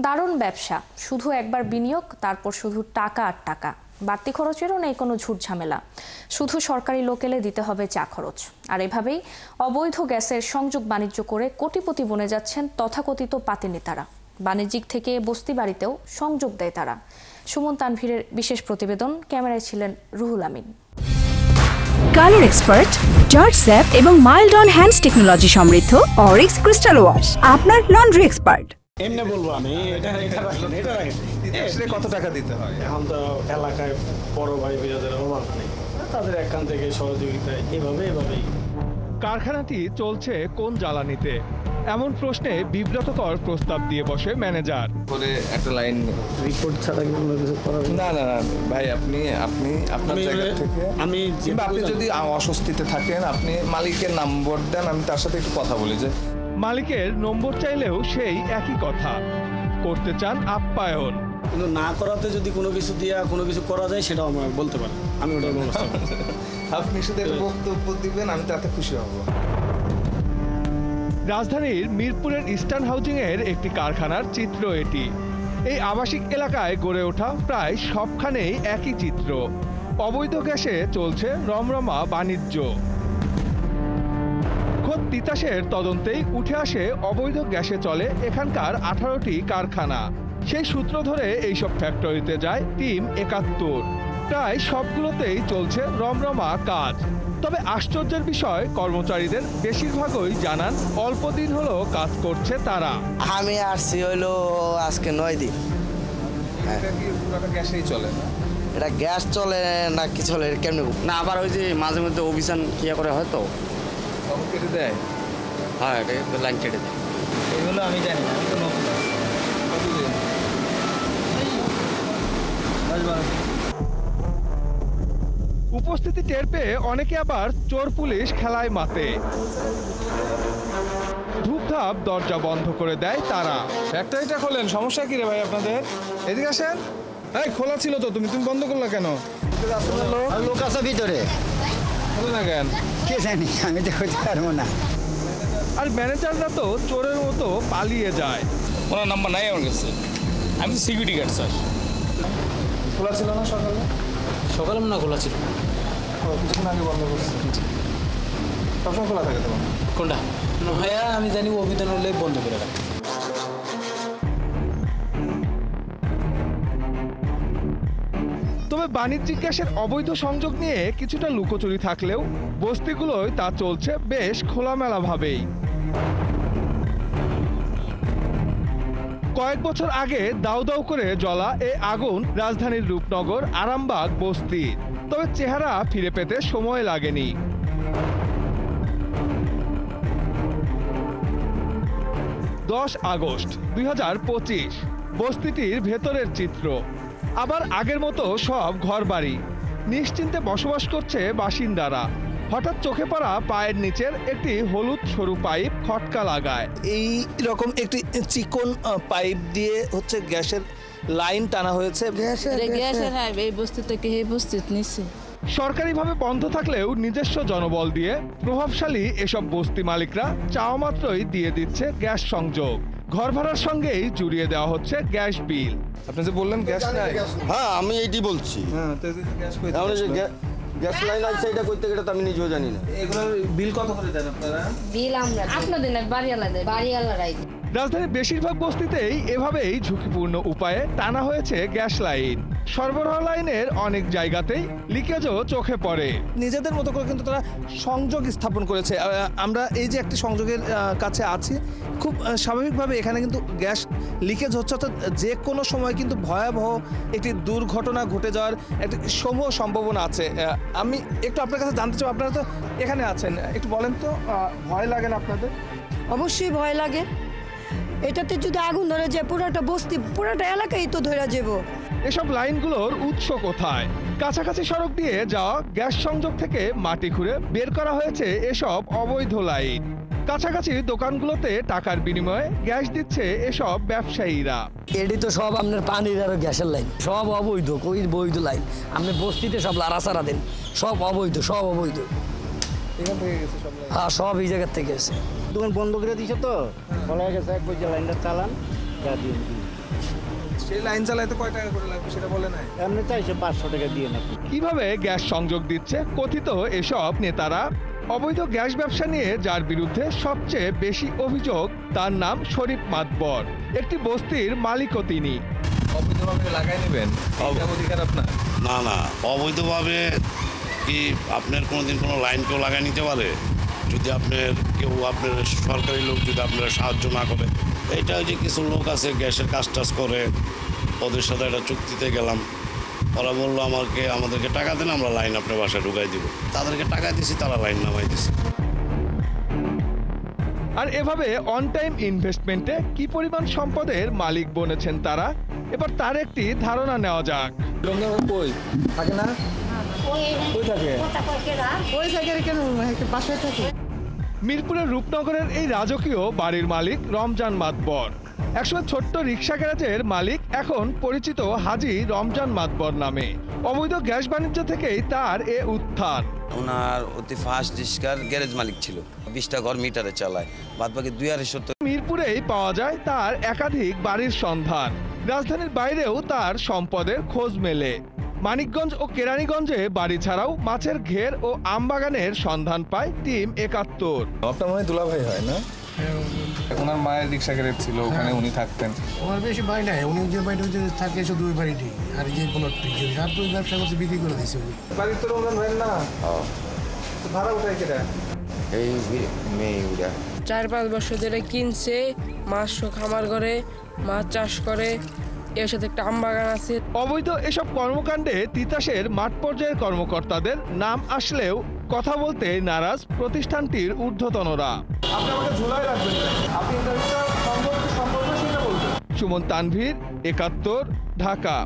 দারুণ ব্যবসা, শুধু একবার বিনিয়োগ, তারপর শুধু টাকা আর টাকা। বাড়তি খরচেরও নেই কোনো ঝুট ঝামেলা, শুধু সরকারি লোকেলে দিতে হবে চা খরচ। আর এভাবেই অবৈধ গ্যাসের সংযোগ বাণিজ্য করে কোটিপতি বনে যাচ্ছেন তথাকথিত পাতি নেতারা। বাণিজ্যিক থেকে বস্তি বাড়িতেও সংযোগ দেয় তারা। সুমন তানভীরের বিশেষ প্রতিবেদন, ক্যামেরায় ছিলেন Ruhul Amin. Colour expert, George sap এবং মাইল্ড অন হ্যান্ডস টেকনোলজি সমৃদ্ধ অরিক্স ক্রিস্টাল ওয়াশ আপনার লন্ড্রি এক্সপার্ট। এমনি বলবো আমি এটা রাখেন কত টাকা দিতে হয়? এখন তো এলাকায় বড় ভাই বিরাদের অভাব নেই, তাদের এখান থেকে সহযোগিতায় এভাবেই। কারখানাটি চলছে কোন জ্বালানিতে, এমন প্রশ্নে বিব্রতকর প্রস্তাব দিয়ে বসে ম্যানেজার। করে একটা লাইন রিপোর্ট ছাড়া কি কোনো কিছু করা যাবে? না ভাই, আপনি আপনার জায়গা থেকে কিংবা আপনি যদি অস্বস্তিতে থাকেন, আপনি মালিকের নাম্বার দেন, আমি তার সাথে একটু কথা বলি। যে মালিকের নম্বর চাইলেও সেই একই কথা, করতে চান আপ্যায়ন। কিন্তু না করাতে যদি কোনো কিছু দিয়ে কোনো কিছু করা যায় সেটাও আমাকে বলতে পারেন, আমি ওটার ব্যবস্থা করব। আপনি শুধু একটা বক্তব্য দিবেন, আমি তাতে খুশি হব। রাজধানীর মিরপুরের ইস্টার্ন হাউজিং এর একটি কারখানার চিত্র এটি। এই আবাসিক এলাকায় গড়ে ওঠা প্রায় সবখানেই একই চিত্র। অবৈধ গ্যাসে চলছে রমরমা বাণিজ্য। খোদ তিতাসের তদন্তেই উঠে আসে অবৈধ গ্যাসে চলে এখানকার 18টি কারখানা। সেই সূত্র ধরে এইসব ফ্যাক্টরিতে যায় টিম 71। প্রায় সবগুলোতেই চলছে রমরমা কাজ। তবে আশ্চর্যের বিষয়, কর্মচারীদের বেশিরভাগই জানান অল্প দিন হলো কাজ করছে তারা। আমি আসছি হইলো আজকে 9 দিন। এটা কি পুরোটা গ্যাসেই চলে না? এটা গ্যাস চলে না কি চলে কেমনে? না, আবার ওই যে মাঝে মধ্যে অভিযান কিয়া করে হয়তো তখন কেটে দেয়। হ্যাঁ, এটা লাইন কেটে দেয়। এগুলো আমি জানি না, আমি তো নতুন। কতদিন? উপস্থিতি টের পেয়ে অনেকে আবার চোর পুলিশ খেলায় মাতে। ধূপধাপ দরজা বন্ধ করে দেয় তারা। ফ্যাক্টরিটা খোলেন, সমস্যা কি রে ভাই আপনাদের? এদিকে আসেন। এই খোলা ছিল তো, তুমি বন্ধ করলা কেন? লোক আছে ভিতরে, খোলে না কেন? কে জানি, আমি তো করতে পারবো না। আর ম্যানেজাররা তো চোরের মতো পালিয়ে যায়। ওনার নাম্বার নাই আমার কাছে, আমি তো সিকিউরিটি গার্ড স্যার। খোলা ছিল না সকালে? সকালে মনে হয় খোলা ছিল। কিছুক্ষণ আগে বন্ধ করছে। সবসময় খোলা থাকে তোমার? কোনটা? ভাইয়া আমি জানি অভিযান হলে বন্ধ করে রাখে। তবে বাণিজ্যিক গ্যাসের অবৈধ সংযোগ নিয়ে কিছুটা লুকোচুরি থাকলেও বস্তিগুলোয় তা চলছে বেশ খোলামেলাভাবেই। কয়েক বছর আগে দাউ দাউ করে জ্বলা এ আগুন রাজধানীর রূপনগর, আরামবাগ বস্তির। তবে চেহারা ফিরে পেতে সময় লাগেনি। 10 আগস্ট 2025, বস্তিটির ভেতরের চিত্র। আবার আগের মতো সব ঘরবাড়ি, নিশ্চিন্তে বসবাস করছে বাসিন্দারা। হঠাৎ চোখে পড়া পায়ের নিচের একটি হলুদ সরু পাইপ খটকা লাগায়। এই রকম একটি চিকন পাইপ দিয়ে হচ্ছে গ্যাসের লাইন টানা হয়েছে। এই বস্তি থেকে এই বস্তি নিচ্ছে। সরকারিভাবে বন্ধ থাকলেও নিজস্ব জনবল দিয়ে প্রভাবশালী এসব বস্তি মালিকরা চাওয়া মাত্রই দিয়ে দিচ্ছে গ্যাস সংযোগ। ঘর ভাড়ার সঙ্গেই জুড়িয়ে দেওয়া হচ্ছে গ্যাস বিল। আপনি যে বললেন গ্যাস নাই। হ্যাঁ, আমি এইটি বলছি। হ্যাঁ, তো গ্যাস কই? তাহলে যে গ্যাস লাইন আছে এটা করতে গেলে তো আমি নিজেও জানি না। এগুলোর বিল কত করে দেন আপনারা? বিল আমরা আপনাদের না, বাড়িওয়ালারাই। রাজধানীর বেশিরভাগ বস্তিতেই এভাবেই ঝুঁকিপূর্ণ উপায়ে টানা হয়েছে গ্যাস লাইন। সরবরাহ লাইনের অনেক জায়গাতেই লিকেজও চোখে পড়ে। নিজেদের মতো করে কিন্তু তারা সংযোগ স্থাপন করেছে। আমরা এই যে একটি সংযোগের কাছে আছি, খুব স্বাভাবিকভাবে এখানে কিন্তু গ্যাস লিকেজ হচ্ছে, অর্থাৎ যে কোনো সময় কিন্তু ভয়াবহ একটি দুর্ঘটনা ঘটে যাওয়ার একটি সমূহ সম্ভাবনা আছে। আমি একটু আপনার কাছে জানতে চাই, আপনারা তো এখানে আছেন, একটু বলেন তো ভয় লাগে না আপনাদের? অবশ্যই ভয় লাগে। এটাতে যদি আগুন ধরে যায় পুরোটা বস্তি, পুরোটা এলাকাই তো ধরে যাব। এসব লাইনগুলোর উৎস কোথায়? কাছাকাছি সড়ক দিয়ে যাওয়া গ্যাস সংযোগ থেকে মাটি খুঁড়ে বের করা হয়েছে এসব অবৈধ লাইন। কাছাকাছি দোকানগুলোতে টাকার বিনিময়ে গ্যাস দিচ্ছে এসব ব্যবসায়ীরা। এটি তো সব আপনার পানির আর গ্যাসের লাইন, সব অবৈধ। কই বৈধ লাইন? আপনি বস্তিতে সব লাড়াচাড়া দেন, সব অবৈধ, সব অবৈধ। হ্যাঁ, সব এই জায়গার থেকে এসে। দোকান বন্ধ করে দিছে তো, বলা গেছে 1 বছর লাইনটা চালান, সেই লাইন চালাইতে কয় টাকা করে লাগবে সেটা বলে নাই? এমনি চাইছে 500 টাকা দিয়ে না। কিভাবে গ্যাস সংযোগ দিচ্ছে কথিত এসব নেতারা? অবৈধ গ্যাস ব্যবসা নিয়ে যার বিরুদ্ধে সবচেয়ে বেশি অভিযোগ তার নাম শরীফ মাতবর। একটি বস্তির মালিকও তিনি। অবৈধভাবে লাগাই নেবেন, এটা অধিকার আপনার? না না, অবৈধভাবে কি আপনার কোনোদিন কোনো লাইন কেউ লাগাই নিতে পারে যদি আপনার কেউ আপনার সরকারি লোক যদি আপনার সাহায্য না করে? এটা যে কিছু লোক আছে গ্যাসের কাজ টাজ করে, ওদের সাথে একটা চুক্তিতে গেলাম, ওরা বললো আমাদেরকে টাকা দেন, আমরা লাইন আপনার বাসায় ঢুকাই দিব। তাদেরকে টাকা দিছি, তারা লাইন নামাই দিছে। আর এভাবে অন টাইম ইনভেস্টমেন্টে কি পরিমাণ সম্পদের মালিক বনেছেন তারা, এবার তার একটি ধারণা নেওয়া যাক। কই থাকে না? কই থাকে? মিরপুরের রূপনগরের এই রাজকীয় বাড়ির মালিক রমজান মাতবর। একসময় ছোট্ট রিক্সা গ্যারেজের মালিক, এখন পরিচিত হাজী রমজান মাতবর নামে। অবৈধ গ্যাস বাণিজ্য থেকেই তার এ উত্থান। ওনার অতি ফাস্ট রিক্সার গ্যারেজ মালিক ছিল, 20টা ঘর মিটারে চালায়, বাদ বাকি 270। মিরপুরেই পাওয়া যায় তার একাধিক বাড়ির সন্ধান। রাজধানীর বাইরেও তার সম্পদের খোঁজ মেলে। মানিকগঞ্জ ও কেরানীগঞ্জে বাড়ি ছাড়াও মাছের ঘের ও আমবাগানের সন্ধান পায় টিম 71। আপনার মনে হয় দুলাভাই হয় না? ওনার মায়ের রিক্সা গ্যারেজ ছিল, ওখানে উনি থাকতেন। ওনার বেশি বাড়ি নাই, উনি যে বাড়িটা থাকে শুধু ওই বাড়িটি, আর যে প্লটটি আর তো ব্যবসা করতে বিক্রি করে দিয়েছে। বাড়ির তো রমজান ভাই না? ভাড়া উঠাই কেটে এই মেয়ে উড়া 4-5 বছর ধরে কিনছে, মাছ খামার করে, মাছ চাষ করে, এর সাথে একটা আম বাগান আছে। অবৈধ এসব কর্মকাণ্ডে তিতাসের মাঠ পর্যায়ের কর্মকর্তাদের নাম আসলেও কথা বলতে নারাজ প্রতিষ্ঠানটির ঊর্ধ্বতনরা। আপনি আমাকে ঝুলাই রাখবেন, আপনি ইন্টারভিউটা সম্পর্কে সেটা বলবেন। সুমন তানভীর, 71, ঢাকা।